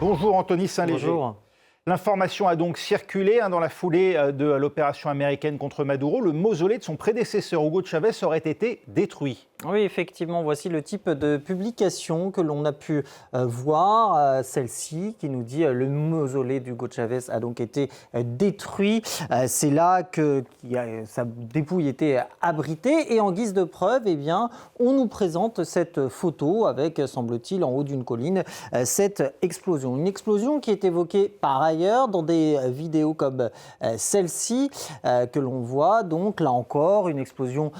Bonjour Anthony Saint-Léger. Bonjour. L'information a donc circulé dans la foulée de l'opération américaine contre Maduro. Le mausolée de son prédécesseur Hugo Chavez aurait été détruit. Oui, effectivement, voici le type de publication que l'on a pu voir. Celle-ci qui nous dit le mausolée d'Hugo Chavez a donc été détruit. C'est là que sa dépouille était abritée. Et en guise de preuve, eh bien, on nous présente cette photo avec, semble-t-il, en haut d'une colline, cette explosion. Une explosion qui est évoquée par ailleurs dans des vidéos comme celle-ci que l'on voit. Donc là encore, une explosion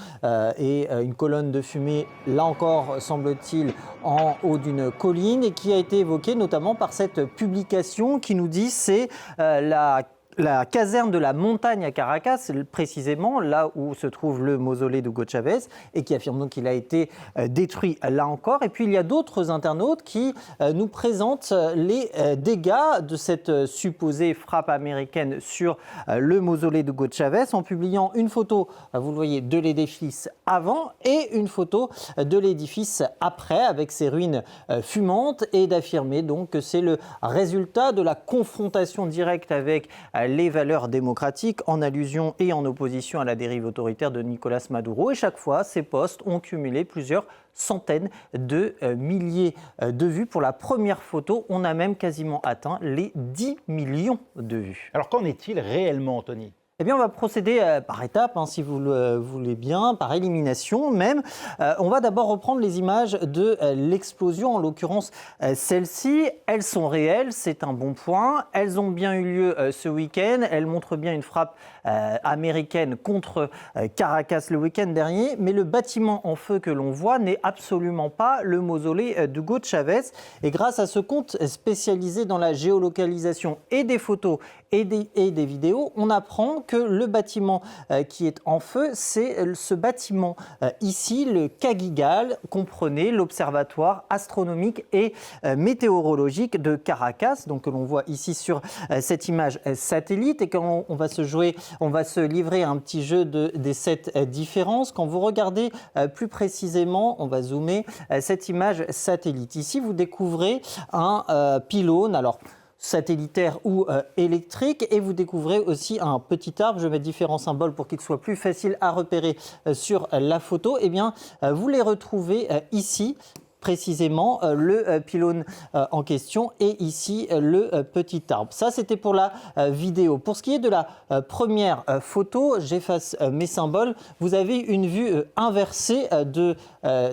et une colonne de fumée, là encore, semble-t-il, en haut d'une colline et qui a été évoquée notamment par cette publication qui nous dit c'est la caserne de la montagne à Caracas, précisément là où se trouve le mausolée d'Hugo Chavez, et qui affirme donc qu'il a été détruit là encore. Et puis il y a d'autres internautes qui nous présentent les dégâts de cette supposée frappe américaine sur le mausolée d'Hugo Chavez en publiant une photo, vous le voyez, de l'édifice avant et une photo de l'édifice après, avec ses ruines fumantes, et d'affirmer donc que c'est le résultat de la confrontation directe avec les valeurs démocratiques, en allusion et en opposition à la dérive autoritaire de Nicolás Maduro. Et chaque fois, ces posts ont cumulé plusieurs centaines de milliers de vues. Pour la première photo, on a même quasiment atteint les 10 millions de vues. Alors qu'en est-il réellement, Anthony ? Eh bien, on va procéder par étapes, si vous le voulez bien, par élimination même. On va d'abord reprendre les images de l'explosion, en l'occurrence celles-ci. Elles sont réelles, c'est un bon point. Elles ont bien eu lieu ce week-end. Elles montrent bien une frappe américaine contre Caracas le week-end dernier. Mais le bâtiment en feu que l'on voit n'est absolument pas le mausolée d'Hugo Chavez. Et grâce à ce compte spécialisé dans la géolocalisation et des photos et des vidéos, on apprend que le bâtiment qui est en feu, c'est ce bâtiment ici, le Cagigal, comprenez l'observatoire astronomique et météorologique de Caracas, donc que l'on voit ici sur cette image satellite. Et quand on va se livrer à un petit jeu des 7 différences. Quand vous regardez plus précisément, on va zoomer cette image satellite. Ici, vous découvrez un pylône. Alors, satellitaire ou électrique, et vous découvrez aussi un petit arbre. Je vais mettre différents symboles pour qu'il soit plus facile à repérer sur la photo. Eh bien, vous les retrouvez ici, précisément le pylône en question, et ici le petit arbre. Ça, c'était pour la vidéo. Pour ce qui est de la première photo, j'efface mes symboles. Vous avez une vue inversée de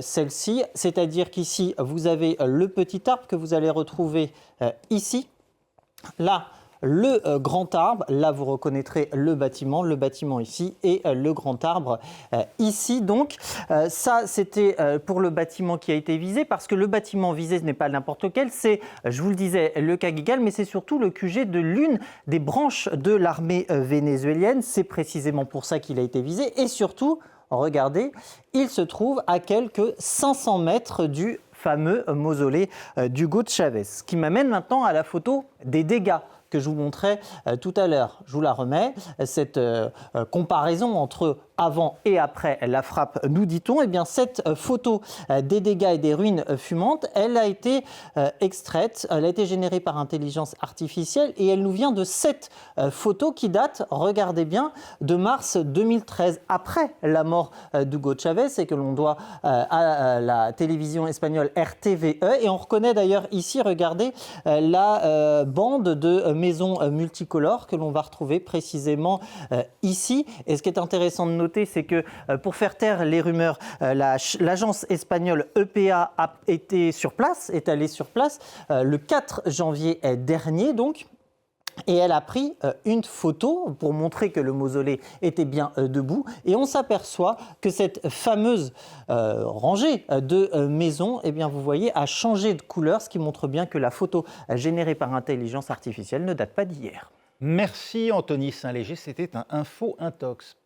celle-ci, c'est-à-dire qu'ici, vous avez le petit arbre que vous allez retrouver ici. Là, le grand arbre, là vous reconnaîtrez le bâtiment ici, et le grand arbre ici. Donc ça, c'était pour le bâtiment qui a été visé, parce que le bâtiment visé, ce n'est pas n'importe lequel, c'est, je vous le disais, le Cagigal, mais c'est surtout le QG de l'une des branches de l'armée vénézuélienne. C'est précisément pour ça qu'il a été visé, et surtout, regardez, il se trouve à quelques 500 mètres du fameux mausolée d'Hugo Chavez. Ce qui m'amène maintenant à la photo des dégâts que je vous montrais tout à l'heure. Je vous la remets, cette comparaison entre avant et après la frappe, nous dit-on. Eh bien, cette photo des dégâts et des ruines fumantes, elle a été extraite, elle a été générée par intelligence artificielle, et elle nous vient de cette photo qui date, regardez bien, de mars 2013, après la mort d'Hugo Chavez, et que l'on doit à la télévision espagnole RTVE. Et on reconnaît d'ailleurs ici, regardez, la bande de maisons multicolores que l'on va retrouver précisément ici. Et ce qui est intéressant de noter, c'est que pour faire taire les rumeurs, l'agence espagnole EPA est allée sur place le 4 janvier dernier, donc. Et elle a pris une photo pour montrer que le mausolée était bien debout. Et on s'aperçoit que cette fameuse rangée de maisons, eh bien, vous voyez, a changé de couleur, ce qui montre bien que la photo générée par intelligence artificielle ne date pas d'hier. Merci Anthony Saint-Léger, c'était un Info Intox.